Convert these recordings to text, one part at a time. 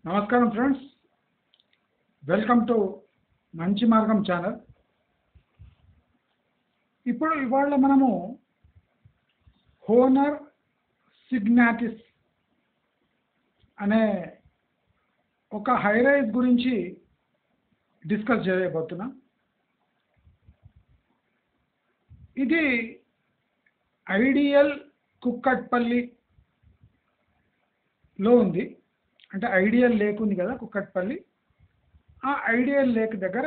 నమస్కారం friends, welcome to మంచి మార్గం ఛానల్. ఇవాళ మనము హోనర్ సిగ్నాటిస్ అనే ఒక హైరైజ్ గురించి డిస్కస్ చేయబోతున్నాం. ఇది ఐడియల్ కుక్కట్పల్లిలో ఉంది. అంటే ఐడియల్ లేక్ ఉంది కదా కుక్కట్పల్లి, ఆ ఐడియల్ లేక్ దగ్గర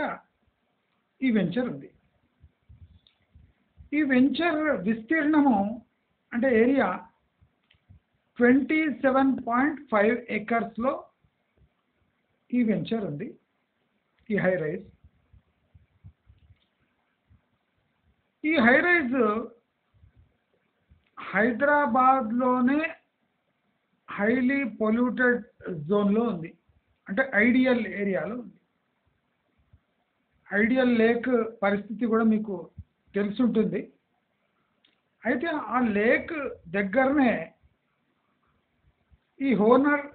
ఈ వెంచర్ ఉంది. ఈ వెంచర్ విస్తీర్ణము అంటే ఏరియా 27.5 acres ఈ వెంచర్ ఉంది, ఈ హైరైజ్. ఈ హైరైజ్ హైదరాబాద్లోనే హైలీ పొల్యూటెడ్ జోన్లో ఉంది. అంటే ఐడియల్ ఏరియాలో ఉంది. ఐడియల్ లేక్ పరిస్థితి కూడా మీకు తెలుసుంటుంది. అయితే ఆ లేక్ దగ్గరనే ఈ హోనర్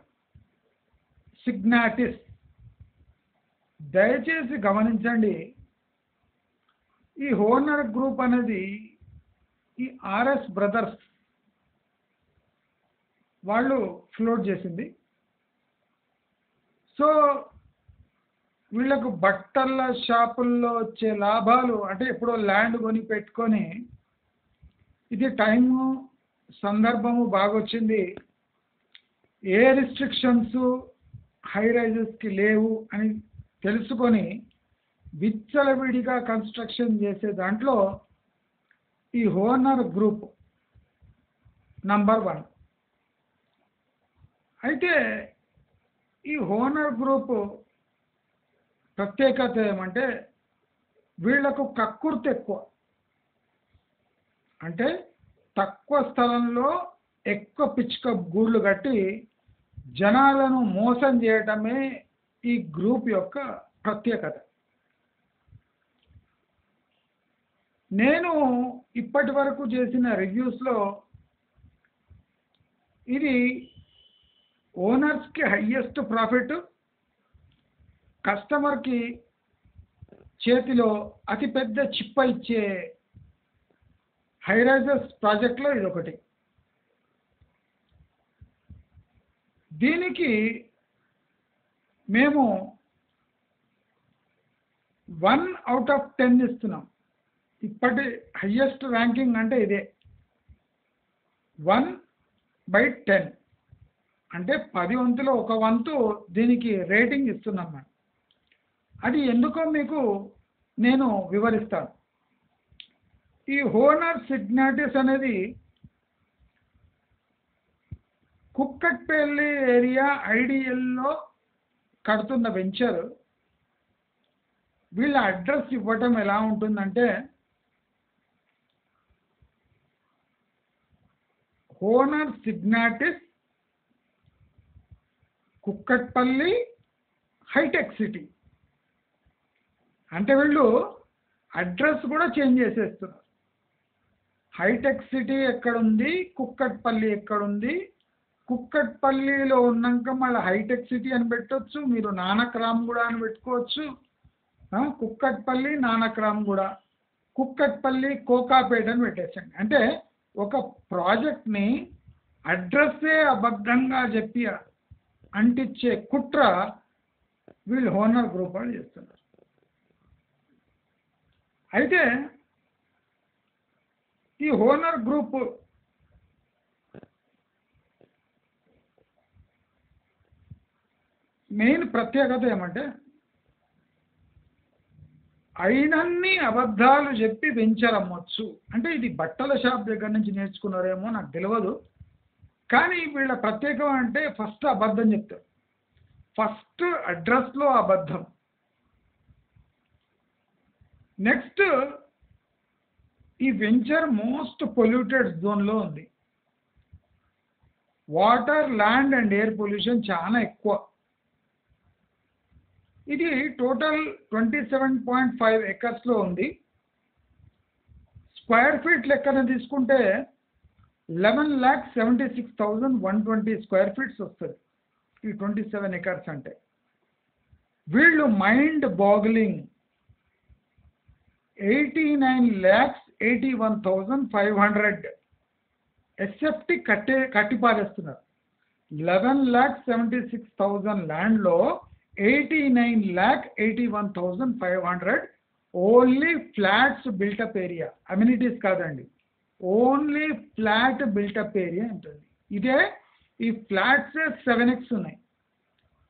సిగ్నాటిస్. దయచేసి గమనించండి, ఈ హోనర్ గ్రూప్ అనేది ఈ ఆర్ఎస్ బ్రదర్స్ వాళ్ళు ఫ్లోట్ చేసింది. సో వీళ్ళకు బట్టల షాపుల్లో వచ్చే లాభాలు అంటే ఎప్పుడో ల్యాండ్ కొని పెట్టుకొని ఇది టైము సందర్భము బాగొచ్చింది, ఏ రిస్ట్రిక్షన్స్ హై రైజెస్కి లేవు అని తెలుసుకొని విచ్చలవిడిగా కన్స్ట్రక్షన్ చేసే దాంట్లో ఈ హోనర్ గ్రూప్ నంబర్ 1. అయితే ఈ హోనర్ గ్రూప్ ప్రత్యేకత ఏమంటే వీళ్లకు కక్కుర్తి ఎక్కువ. అంటే తక్కువ స్థలంలో ఎక్కువ పిచ్చుక గూళ్ళు కట్టి జనాలను మోసం చేయటమే ఈ గ్రూప్ యొక్క ప్రత్యేకత. నేను ఇప్పటి వరకు చేసిన రివ్యూస్లో ఇది ఓనర్స్కి హయ్యెస్ట్ ప్రాఫిట్, కస్టమర్కి చేతిలో అతిపెద్ద చిప్ప ఇచ్చే హైరైజెస్ ప్రాజెక్ట్లో ఇదొకటి. దీనికి మేము 1/10 ఇస్తున్నాం. ఇప్పటి హయ్యెస్ట్ ర్యాంకింగ్ అంటే ఇదే 1/10. అంటే 10 వంతులో 1 వంతు దీనికి రేటింగ్ ఇస్తున్నాం మనం. అది ఎందుకో మీకు నేను వివరిస్తాను. ఈ హోనర్ సిగ్నాటిస్ అనేది కుక్కట్పల్లి ఏరియా ఐడియల్లో కడుతున్న వెంచర్. వీళ్ళ అడ్రస్ ఇవ్వటం ఎలా ఉంటుందంటే హోనర్ సిగ్నాటిస్, కుక్కట్పల్లి, హైటెక్ సిటీ. అంటే వీళ్ళు అడ్రస్ కూడా చేంజ్ చేసేస్తున్నారు. హైటెక్ సిటీ ఎక్కడుంది, కుక్కట్పల్లి ఎక్కడుంది, కుక్కట్పల్లిలో ఉన్నాక మళ్ళీ హైటెక్ సిటీ అని పెట్టవచ్చు, మీరు నానక్రామ్ కూడా అని పెట్టుకోవచ్చు. కుక్కట్పల్లి నానక్రామ్ కూడా, కుక్కట్పల్లి కోకాపేట అని పెట్టేసండి. అంటే ఒక ప్రాజెక్ట్ని అడ్రస్సే అబద్ధంగా చెప్పి అంటించే కుట్ర వీళ్ళు హోనర్ గ్రూప్ వాళ్ళు చేస్తున్నారు. అయితే ఈ హోనర్ గ్రూప్ మెయిన్ ప్రత్యేకత ఏమంటే అయినన్ని అబద్ధాలు చెప్పి వెంచర్ అమ్మొచ్చు. అంటే ఇది బట్టల షాప్ దగ్గర నుంచి నేర్చుకున్నారేమో నాకు తెలియదు, కానీ వీళ్ళ ప్రత్యేకం అంటే ఫస్ట్ అబద్ధం చెప్తారు. ఫస్ట్ అడ్రస్లో అబద్ధం. నెక్స్ట్ ఈ వెంచర్ మోస్ట్ పొల్యూటెడ్ జోన్లో ఉంది. Water, land and air pollution చాలా ఎక్కువ. ఇది టోటల్ 27.5 acres ఉంది. స్క్వేర్ ఫీట్ లెక్కన తీసుకుంటే 11,76,120 స్క్వేర్ ఫీట్స్ వస్తుంది. ఈ 27 ఎకర్స్ అంటే. వీళ్ళు మైండ్ బాగ్లింగ్ 89,81,500 ఎస్ఎఫ్టీ కట్టి పారేస్తున్నారు. 11,76,000 ల్యాండ్లో 89,81,500 only flats built-up area, amenities కాదండి, ఓన్లీ ఫ్లాట్ బిల్టప్ ఏరియా ఉంటుంది. ఇదే ఈ ఫ్లాట్స్ 7x ఉన్నాయి.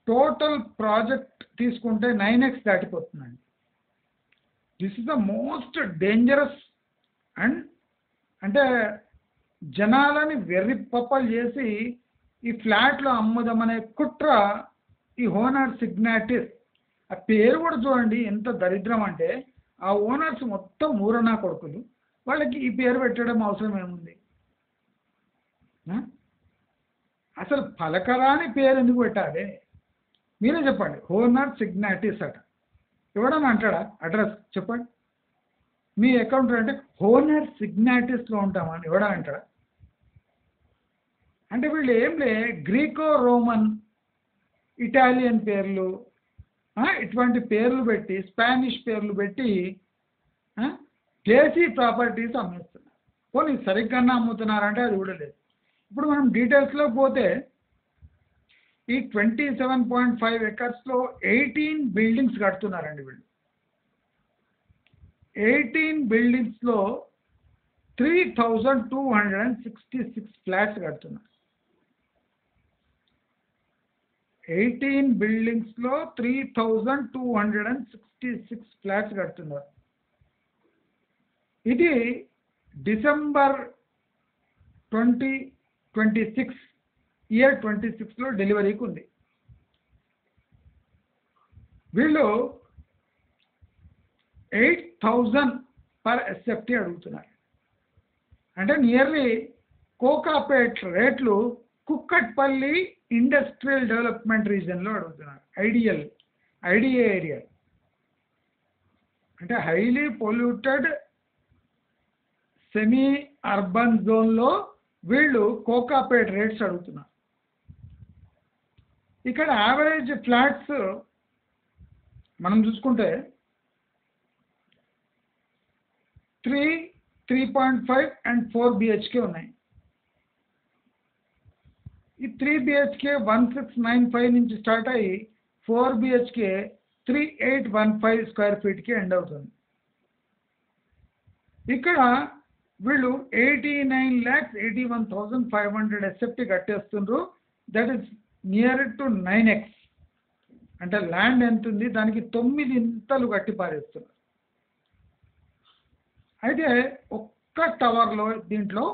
టోటల్ ప్రాజెక్ట్ తీసుకుంటే 9x దాటిపోతుందండి. This is the most dangerous and అంటే జనాలని వెర్రిపప్పలు చేసి ఈ ఫ్లాట్లో అమ్ముదామనే కుట్ర ఈ ఓనర్ సిగ్నాటిస్. ఆ పేరు కూడా చూడండి ఎంత దరిద్రం అంటే, ఆ ఓనర్స్ మొత్తం ఊరనా కొడుకులు, వాళ్ళకి ఈ పేరు పెట్టడం అవసరం ఏముంది? అసలు పలకరాని పేరు ఎందుకు పెట్టాలి? మీరే చెప్పండి. ఓనర్ సిగ్నాటిస్ అట, ఎవడన్నా అంటాడా? అడ్రస్ చెప్పండి. మీ అకౌంట్ అంటే ఓనర్ సిగ్నాటిస్లో ఉంటామని ఎవడా అంటాడా? అంటే వీళ్ళు ఏంలే గ్రీకో రోమన్ ఇటాలియన్ పేర్లు ఇటువంటి పేర్లు పెట్టి, స్పానిష్ పేర్లు పెట్టి దేశీ ప్రాపర్టీస్ అమ్మేస్తున్నారు. పోనీ సరిగ్గా అమ్ముతున్నారంటే అది కూడా లేదు. ఇప్పుడు మనం డీటెయిల్స్లో పోతే ఈ 27.5 ఎకర్స్లో 18 బిల్డింగ్స్ కడుతున్నారండి వీళ్ళు. 18 బిల్డింగ్స్లో 3,266 ఫ్లాట్స్ కడుతున్నారు. 18 బిల్డింగ్స్లో 3,266 ఫ్లాట్స్ కడుతున్నారు. ఇది డిసెంబర్ 2026 ఇయర్ 26లో డెలివరీకి ఉంది. వీళ్ళు 8,000 పర్ ఎస్ఎఫ్టీ అడుగుతున్నారు. అంటే నియర్లీ కోకాపేట్ రేట్లు కుక్కట్పల్లి ఇండస్ట్రియల్ డెవలప్మెంట్ రీజన్లో అడుగుతున్నారు. ఐడిఏ ఏరియా అంటే హైలీ పొల్యూటెడ్ సెమీ అర్బన్ జోన్లో వీళ్ళు కోకాపేట్ రేట్స్ అడుగుతున్నారు. ఇక్కడ యావరేజ్ ఫ్లాట్స్ మనం చూసుకుంటే 3.5 అండ్ 4 BHK ఉన్నాయి. ఈ 3 BHK 1695 నుంచి స్టార్ట్ అయ్యి 4 BHK 3815 స్క్వేర్ ఫీట్కి ఎండ్ అవుతుంది. ఇక్కడ వీళ్ళు 89,81,500 ఎస్ఎఫ్టీ కట్టేస్తుండ్రు. That is near to 9x. అంటే ల్యాండ్ ఎంత ఉంది దానికి 9 ఇంతలు కట్టి పారేస్తున్నారు. అయితే ఒక్క టవర్లో దీంట్లో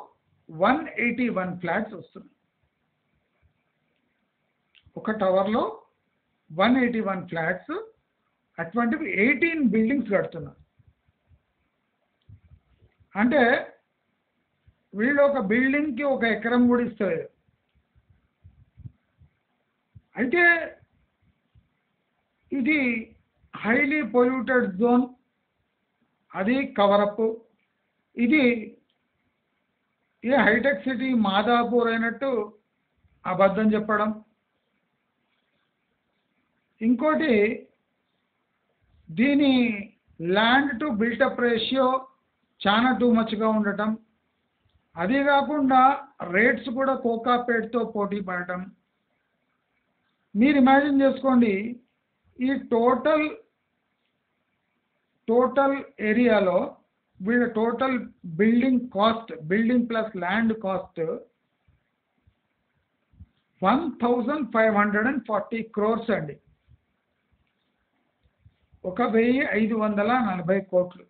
181 ఫ్లాట్స్ వస్తున్నాయి. ఒక టవర్లో 181 ఫ్లాట్స్, అటువంటివి 18 బిల్డింగ్స్ కడుతున్నారు. అంటే వీళ్ళు ఒక బిల్డింగ్కి 1 ఎకరం కూడా ఇస్తారు. అయితే ఇది హైలీ పొల్యూటెడ్ జోన్, అది కవరప్. ఇది ఏ హైటెక్ సిటీ మాదాపూర్ అయినట్టు అబద్ధం చెప్పడం. ఇంకోటి దీని ల్యాండ్ టు బిల్టప్ రేషియో చాలా టూ మచ్గా ఉండటం, అదే కాకుండా రేట్స్ కూడా కోకాపేట్తో పోటీ పడటం. మీరు ఇమాజిన్ చేసుకోండి, ఈ టోటల్ ఏరియాలో వీళ్ళ total building cost, building plus land cost 1,540 crores అండి. 1,540 కోట్లు.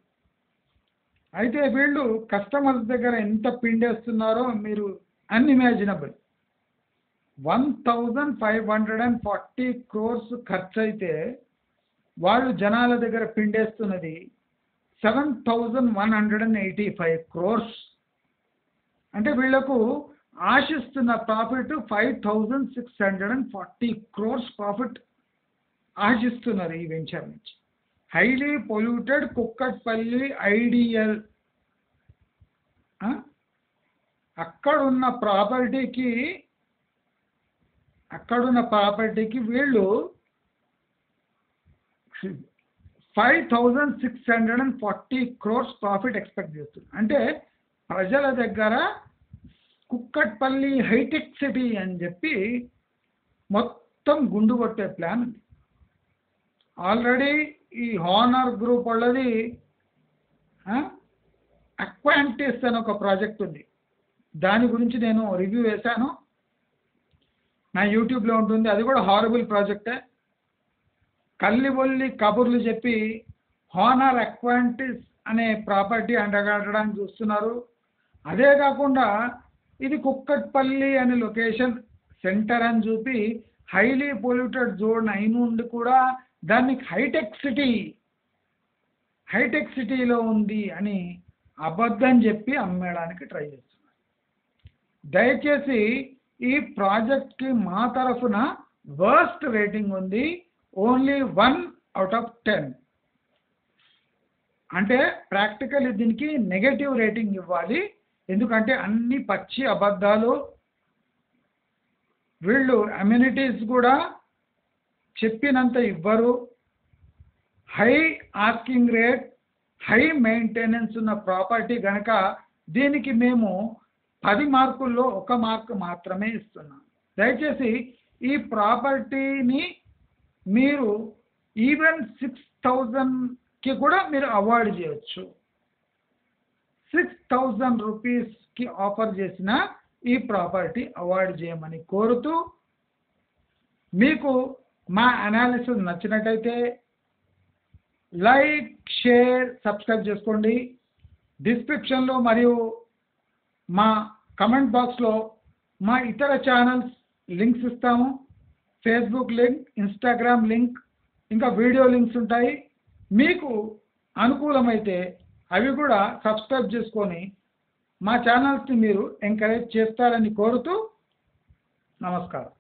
అయితే వీళ్ళు కస్టమర్స్ దగ్గర ఎంత పిండేస్తున్నారో మీరు అన్ఇమాజినబుల్. 1,540 crores ఖర్చు అయితే వాళ్ళు జనాల దగ్గర పిండేస్తున్నది 7,185 crores. అంటే వీళ్లకు ఆశిస్తున్న ప్రాఫిట్ 5,640 crores ప్రాఫిట్ ఆశిస్తున్నారు ఈ వెంచర్ నుంచి. హైలీ పొల్యూటెడ్ కుక్కట్పల్లి ఐడియల్, అక్కడ ఉన్న ప్రాపర్టీకి అక్కడున్న ప్రాపర్టీకి వీళ్ళు 5,640 crores ప్రాఫిట్ ఎక్స్పెక్ట్ చేస్తున్నారు. అంటే ప్రజల దగ్గర కుక్కట్పల్లి హైటెక్ సిటీ అని చెప్పి మొత్తం గుండు కొట్టే ప్లాన్ ఉంది. ఆల్రెడీ ఈ హానర్ గ్రూప్ వాళ్ళది అక్వాంటిస్ అని ఒక ప్రాజెక్ట్ ఉంది. దాని గురించి నేను రివ్యూ వేశాను, నా యూట్యూబ్లో ఉంటుంది. అది కూడా హారబుల్ ప్రాజెక్టే. కల్లిబొల్లి కబుర్లు చెప్పి హానర్ అక్వాంటిస్ అనే ప్రాపర్టీ అంటగట్టడానికి చూస్తున్నారు. అదే కాకుండా ఇది కుక్కట్పల్లి అనే లొకేషన్ సెంటర్ అని చూపి హైలీ పొల్యూటెడ్ జోన్ అయినుండి కూడా దాన్ని హైటెక్ సిటీలో ఉంది అని అబద్ధం చెప్పి అమ్మేయడానికి ట్రై చేస్తున్నారు. దయచేసి ఈ ప్రాజెక్ట్కి మా తరఫున వర్స్ట్ రేటింగ్ ఉంది, ఓన్లీ 1/10. అంటే ప్రాక్టికల్ దీనికి నెగటివ్ రేటింగ్ ఇవ్వాలి. ఎందుకంటే అన్ని పచ్చి అబద్ధాలు. వీళ్ళు అమ్యూనిటీస్ కూడా చెప్పినంత ఇవ్వరు. High asking rate, high maintenance ఉన్న ప్రాపర్టీ కనుక దీనికి మేము 10 మార్కుల్లో 1 మార్కు మాత్రమే ఇస్తున్నాం. దయచేసి ఈ ప్రాపర్టీని మీరు ఈవెన్ 6,000కి కూడా మీరు అవాయిడ్ చేయొచ్చు. 6,000 రూపీస్కి ఆఫర్ చేసిన ఈ ప్రాపర్టీ అవాయిడ్ చేయమని కోరుతూ, మీకు మా అనాలిసిస్ నచ్చినట్టయితే లైక్, షేర్, సబ్స్క్రైబ్ చేసుకోండి. డిస్క్రిప్షన్లో మరియు మా కమెంట్ బాక్స్లో మా ఇతర ఛానల్స్ లింక్స్ ఇస్తాము. ఫేస్బుక్ లింక్, ఇన్స్టాగ్రామ్ లింక్, ఇంకా వీడియో లింక్స్ ఉంటాయి. మీకు అనుకూలమైతే అవి కూడా సబ్స్క్రైబ్ చేసుకొని మా ఛానల్స్ని మీరు ఎంకరేజ్ చేస్తారని కోరుతూ నమస్కారం.